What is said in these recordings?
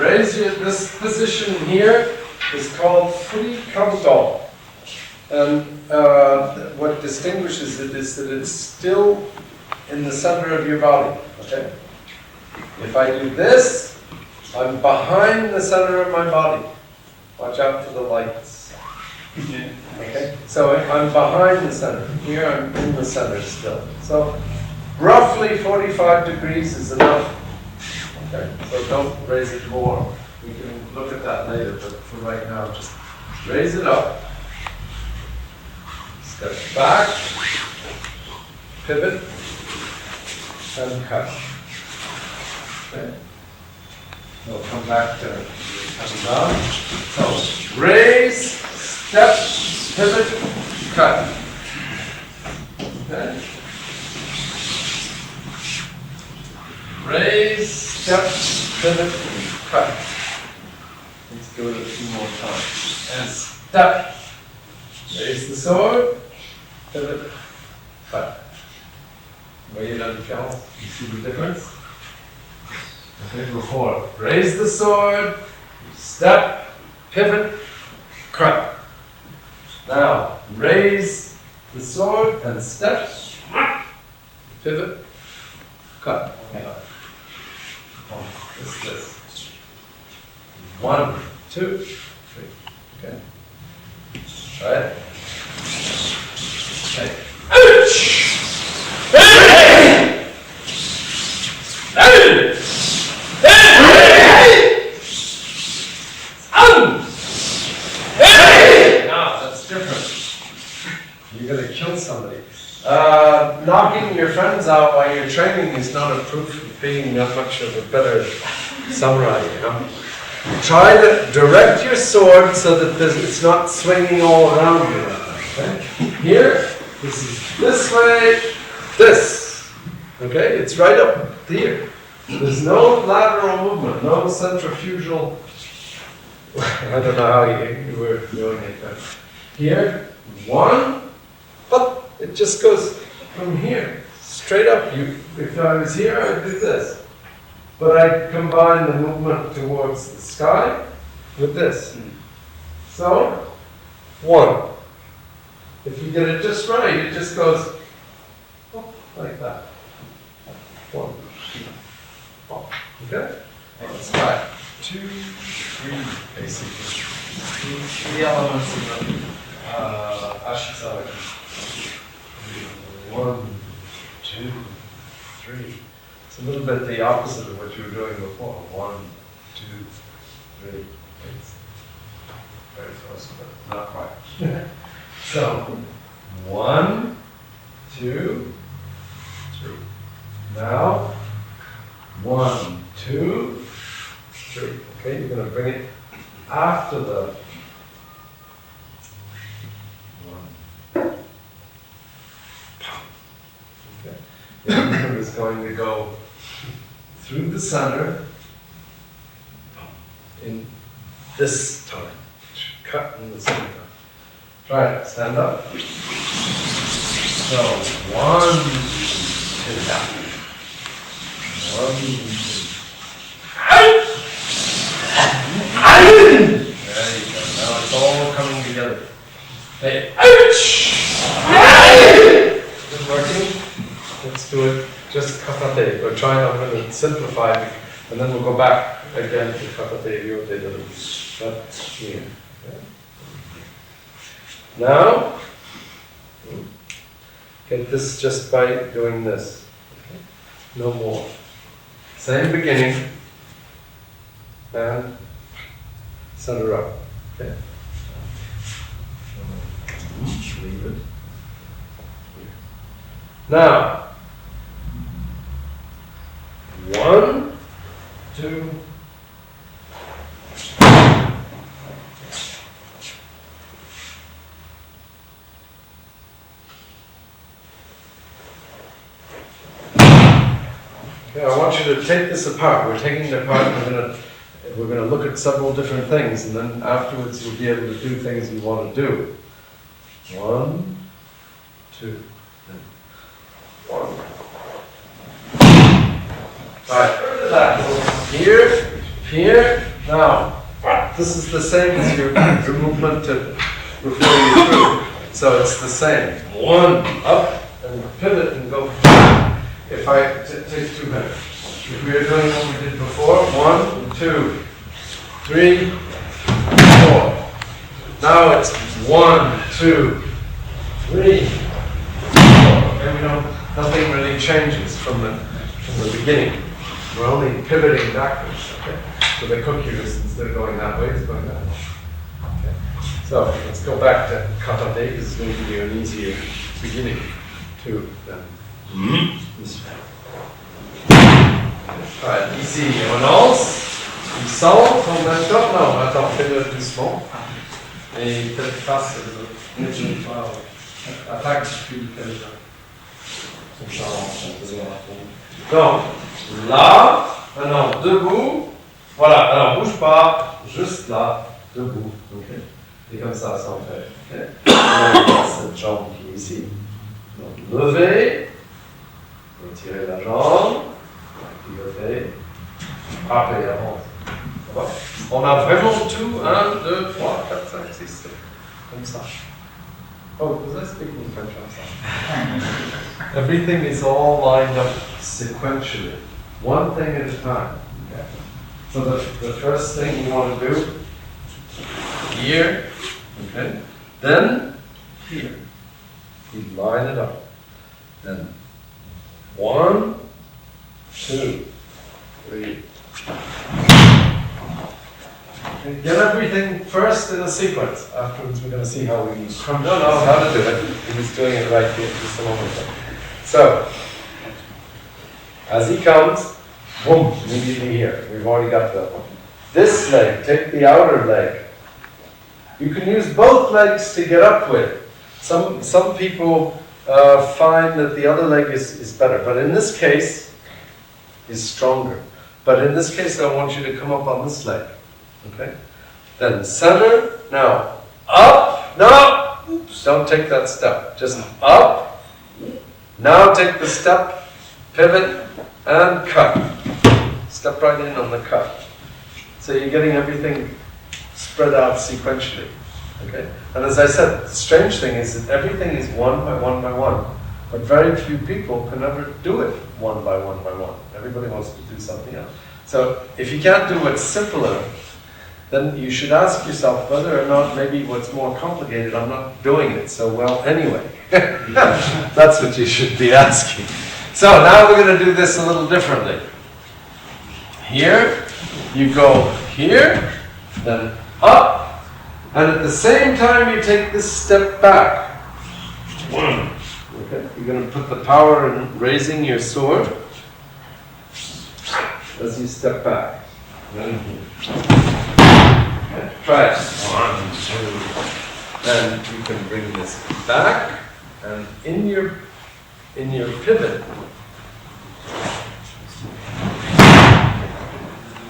This position here is called Furi Kabuto. And what distinguishes it is that it's still in the center of your body. Okay? If I do this, I'm behind the center of my body. Watch out for the lights. Okay? So I'm behind the center. Here I'm in the center still. So roughly 45 degrees is enough. Okay? So don't raise it more. We can look at that later, but for right now, just raise it up. Step back. Pivot. And cut. Okay? We'll come back to coming down. So raise, step, pivot, cut. Okay? Raise, step, pivot, cut. Let's do it a few more times. And step. Raise the sword, pivot, cut. Wait until you see the difference. Okay, before. Raise the sword, step, pivot, cut. Now, raise the sword and step, pivot, cut. What's this? 1, 2, 3. Okay. Right? Okay. Now, that's different. You're going to kill somebody. Knocking your friends out while you're training is not a proof of being that much of a better samurai, you know? Try to direct your sword so that it's not swinging all around you. Okay? Here, this is this way, this. Okay? It's right up here. There's no lateral movement, no centrifugal. I don't know how you were doing it, but here, 1, but it just goes from here, straight up. If I was here, I'd do this. But I combine the movement towards the sky with this. So, 1. If you get it just right, it just goes like that. 1. Okay? Let's try 2, 3, basically. 3 elements of the Ashisaga. 1, 2, 3. It's a little bit the opposite of what you were doing before. 1, 2, 3. It's very close, but not quite. So, 1, 2, 3. Now, 1, 2, 3. Okay, you're going to bring it after the 1. Okay. The movement is going to go through the center in this time. Cut in the center. Try it. Stand up. So 1, 2, down. 1, 2. There you go. Now it's all coming together. Hey, is it working? Let's do it. Just Katate. We're trying. I'm going to simplify it, and then we'll go back again to Katate-Ryote. But here. Okay. Now, get this just by doing this. Okay. No more. Same beginning. And center up. Okay. Leave it. Now, 1, 2. Okay, I want you to take this apart. We're taking it apart. We're going to look at several different things, and then afterwards you'll be able to do things you want to do. 1, 2, 1. Right, here, here, Now, this is the same as your movement before you through. So it's the same. One, up, and pivot and go. If I take 2 minutes. If we are doing what we did before, 1, 2, 3, 4. Now it's 1, 2, 3, 4. And nothing really changes from the beginning. We're only pivoting backwards. Okay? So the kokyu is, instead of going that way, it's going that way. Okay? So let's go back to Katate, because it's going to give you an easier beginning too than this way. Alright, ici on lance, il sort, on attend, non, on attend, fais-le doucement. Et peut-être face, attaque, puis donc, là, maintenant, debout, voilà, alors bouge pas, juste là, debout, ok. Et comme ça on fait, ok. Cette jambe qui est ici, donc lever, retirer la jambe, pivoter, frapper avant. On a vraiment tout, 1, 2, 3, 4, 5, 6, 7, comme ça. Oh, was I speaking French outside? Everything is all lined up sequentially, one thing at a time. Okay. So the first thing you want to do, here, okay, then here. You line it up. Then 1, 2, 3. Okay, get everything first in a sequence. Afterwards we're going to see how we come. No, how to do it. He was doing it right here just a moment ago. So, as he comes, boom, immediately here. We've already got that one. This leg, take the outer leg. You can use both legs to get up with. Some people find that the other leg is better, but in this case, is stronger. But in this case, I want you to come up on this leg. Okay? Then center, now up, no, oops, don't take that step, just up. Now take the step, pivot, and cut. Step right in on the cut. So you're getting everything spread out sequentially. Okay? And as I said, the strange thing is that everything is 1 by 1 by 1. But very few people can ever do it 1 by 1 by 1. Everybody wants to do something else. So if you can't do what's simpler, then you should ask yourself whether or not maybe what's more complicated, I'm not doing it so well anyway. That's what you should be asking. So now we're going to do this a little differently. Here, you go here, then up, and at the same time you take this step back. 1. Okay, you're going to put the power in raising your sword as you step back. Then okay, try it. 1, 2. Then you can bring this back, and in your pivot.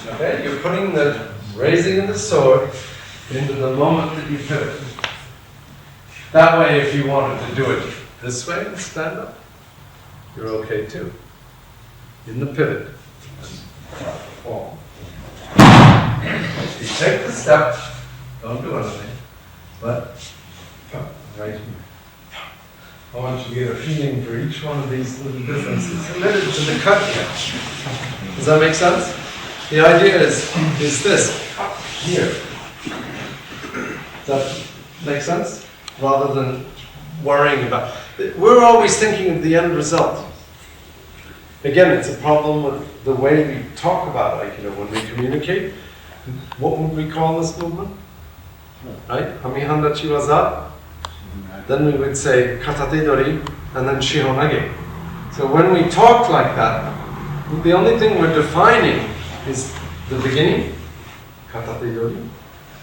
Okay, you're putting the raising of the sword into the moment that you pivot. That way, if you wanted to do it this way and stand up, you're okay too. In the pivot. Fall. You take the step, don't do anything, but right here. I want you to get a feeling for each one of these little differences related to the cut here. Does that make sense? The idea is this, up here. Does that make sense? Rather than worrying about it. We're always thinking of the end result. Again, it's a problem with the way we talk about Aikido. When we communicate, what would we call this movement? Right? Hanmi-Handachi-waza. Then we would say Katate-Ryote and then Shiho-nage. So when we talk like that, the only thing we're defining is the beginning, Katate-Ryote,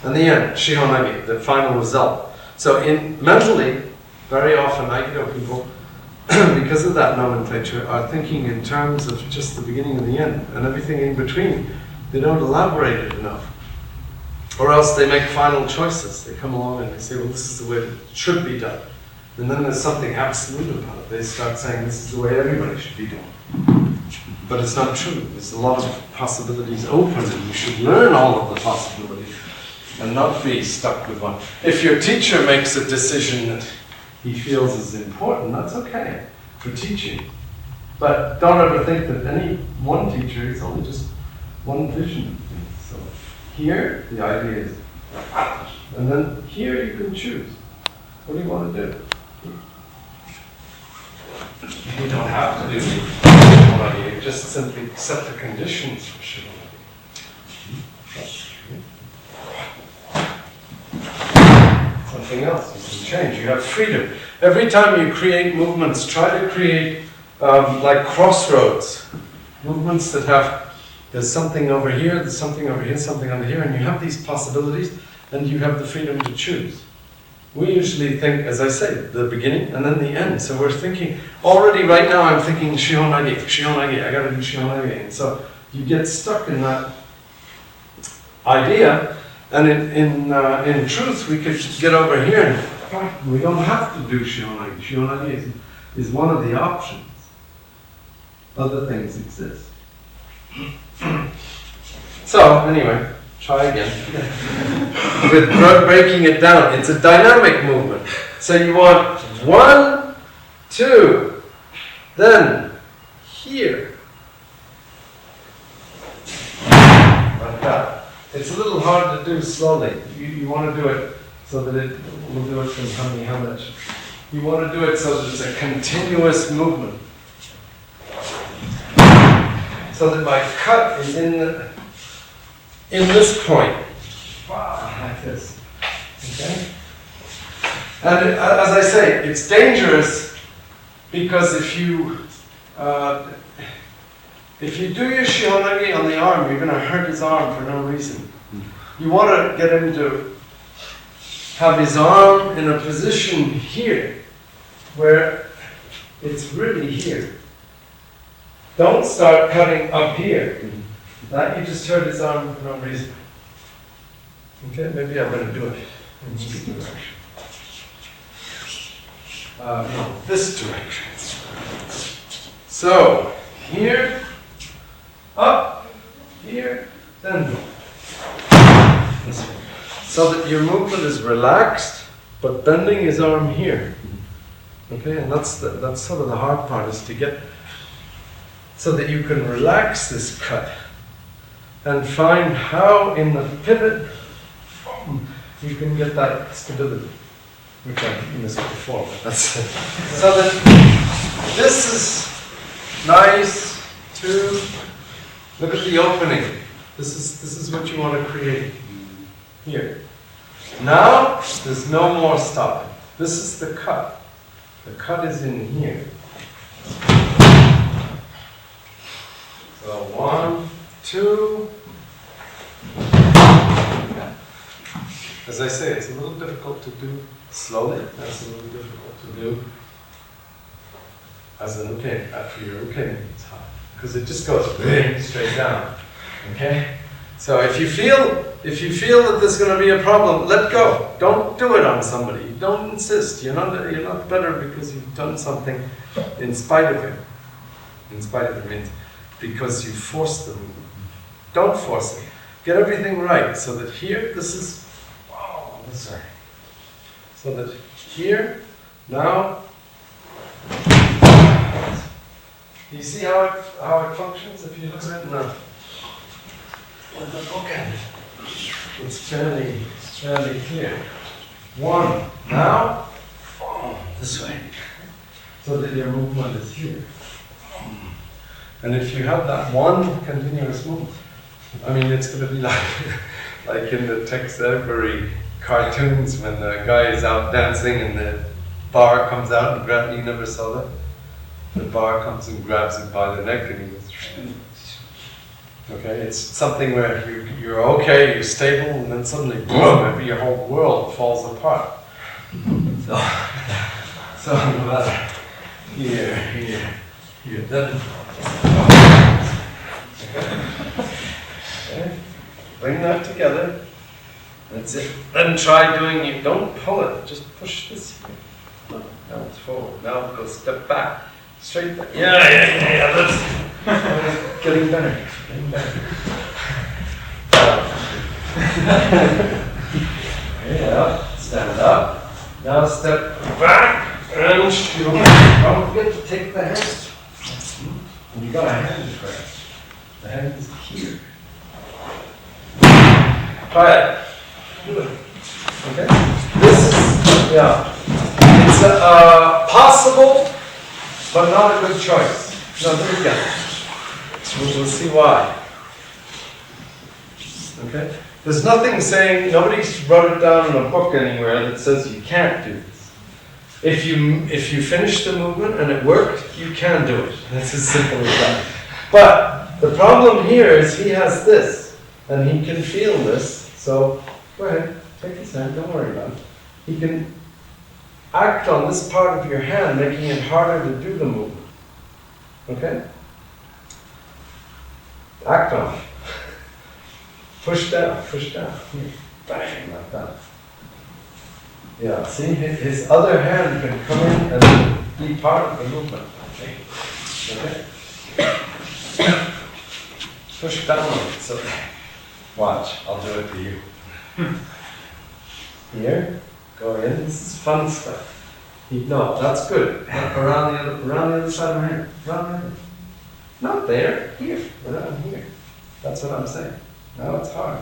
and the end, Shiho-nage, the final result. So mentally, very often Aikido people, because of that nomenclature, are thinking in terms of just the beginning and the end, and everything in between. They don't elaborate it enough. Or else they make final choices. They come along and they say, well, this is the way it should be done. And then there's something absolute about it. They start saying, this is the way everybody should be doing. But it's not true. There's a lot of possibilities open, and you should learn all of the possibilities and not be stuck with one. If your teacher makes a decision that he feels is important, that's okay for teaching. But don't ever think that any one teacher is only just one vision. So here, the idea is, and then here you can choose. What do you want to do? You don't have to do Shiho-nage, you just simply set the conditions for Shiho-nage. Something else you can change. You have freedom. Every time you create movements, try to create like crossroads. Movements that have, there's something over here, there's something over here, something over here, and you have these possibilities, and you have the freedom to choose. We usually think, as I say, the beginning and then the end. So we're thinking, already right now I'm thinking Shiho-nage, Shiho-nage, I gotta do Shiho-nage. And so you get stuck in that idea, and in truth we could get over here and we don't have to do Shiho-nage. Shiho-nage is one of the options. Other things exist. So anyway, try again. With breaking it down, it's a dynamic movement. So you want 1, 2, then here. Like that. It's a little hard to do slowly. You want to do it so that we'll do it from Hanmi-Handachi. You want to do it so that it's a continuous movement. So that my cut is in this point. Wow, like this. Okay? And as I say, it's dangerous because if you do your Shiho-nage on the arm, you're going to hurt his arm for no reason. You want to get him to have his arm in a position here, where it's really here. Don't start cutting up here. That you just hurt his arm for no reason. Okay, maybe I'm going to do it in this direction. No, this direction. So, here, up, here, then this way. So that your movement is relaxed, but bending his arm here. Okay, and that's sort of the hard part, is to get so that you can relax this cut and find how in the pivot you can get that stability, which I missed before. That's it. So that this is nice to look at the opening. This is what you want to create here. Now there's no more stopping. This is the cut. The cut is in here. So 1, 2. As I say, it's a little difficult to do slowly. That's a little difficult to do as an uke, after your uke it's hard. Because it just goes straight down. Okay? So if you feel that there's going to be a problem, let go. Don't do it on somebody. Don't insist. You're not better because you've done something in spite of it. In spite of it means because you forced the movement. Don't force it. Get everything right so that here, this is, wow, this way. So that here, now, do you see how it functions if you look at it now? With the bokken, it's fairly clear. 1, now, this way. So that your movement is here. And if you have that one continuous movement, I mean, it's going to be like in the Tex-Avery cartoons when the guy is out dancing and the bar comes out and grabs, you never saw that? The bar comes and grabs him by the neck and he goes, okay, it's something where you're okay, you're stable, and then suddenly, boom, your whole world falls apart. So no matter, here, then, okay. Bring that together. That's it. Then try doing it. Don't pull it. Just push this. No, now it's forward. Now go step back. Straight back. Yeah. Getting better. Getting better. Yeah, stand up. Now step back, and you don't forget to take the hands. And you got a hand first. The hand is here. Try it. Okay? This is, yeah. It's possible, but not a good choice. No, do it again. We'll see why. Okay? There's nothing saying, nobody's wrote it down in a book anywhere that says you can't do this. If you finish the movement and it worked, you can do it. It's as simple as that. But the problem here is he has this, and he can feel this, so go ahead, take his hand, don't worry about it. He can act on this part of your hand, making it harder to do the movement. Okay? Act on it. Push down, here, bang, like that. Yeah, see, his other hand can come in and be part of the movement. Okay? Push down on it, so watch, I'll do it to you. Here, go in, this is fun stuff. No, that's good. Around the other side of my hand. Around the other. Not there, here, around here. That's what I'm saying. Now it's hard.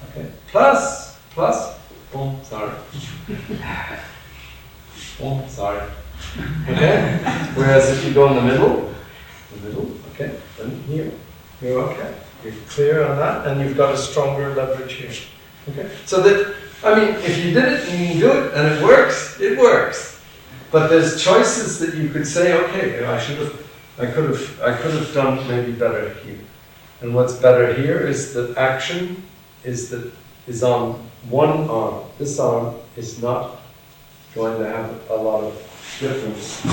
Okay. Plus, oh, sorry. Oh, sorry. Okay? Whereas if you go in the middle, okay, then here, you're okay. You're clear on that, and you've got a stronger leverage here. Okay? So that, I mean, if you did it and you can do it and it works. But there's choices that you could say, okay, I could have done maybe better here. And what's better here is that action is on one arm. This arm is not going to have a lot of difference to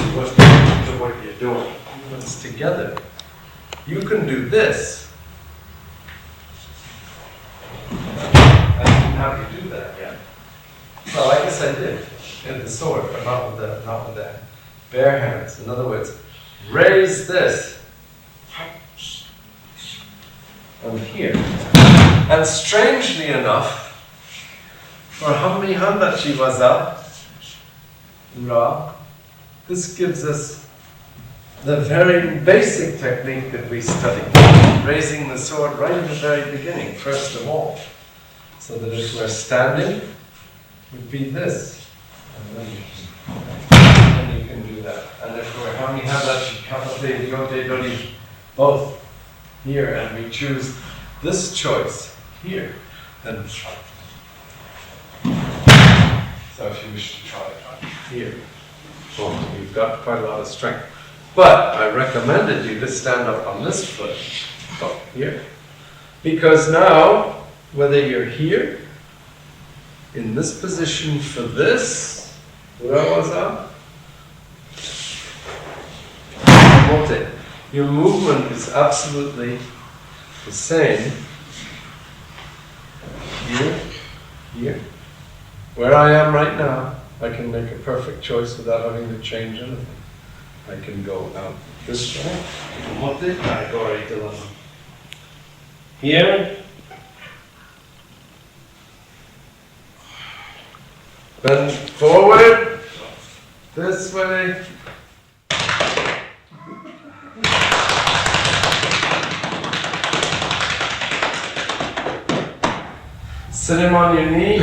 what you're doing. It's together. You can do this. I didn't have you do that yet. Well, I guess I did. In the sword, but not with the bare hands. In other words, raise this. And here. And strangely enough, for Hanmi-Handachi-waza Shiho-nage, this gives us the very basic technique that we studied, raising the sword right in the very beginning, first of all. So that if we're standing, it would be this. And then you can do that. And if we're Hanmi-Handachi-waza Dori, both here, and we choose this choice here, then so if you wish to try it here, well, you've got quite a lot of strength. But I recommended you to stand up on this foot, here, because now, whether you're here, in this position for this, Morote, your movement is absolutely the same. Here. Where I am right now, I can make a perfect choice without having to change anything. I can go out this way. Morote, I go right to the here. Bend forward. This way. Sit him on your knee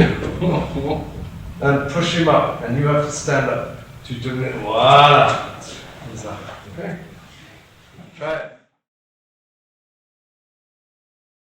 and push him up, and you have to stand up to do it. Voila! Okay? Try it.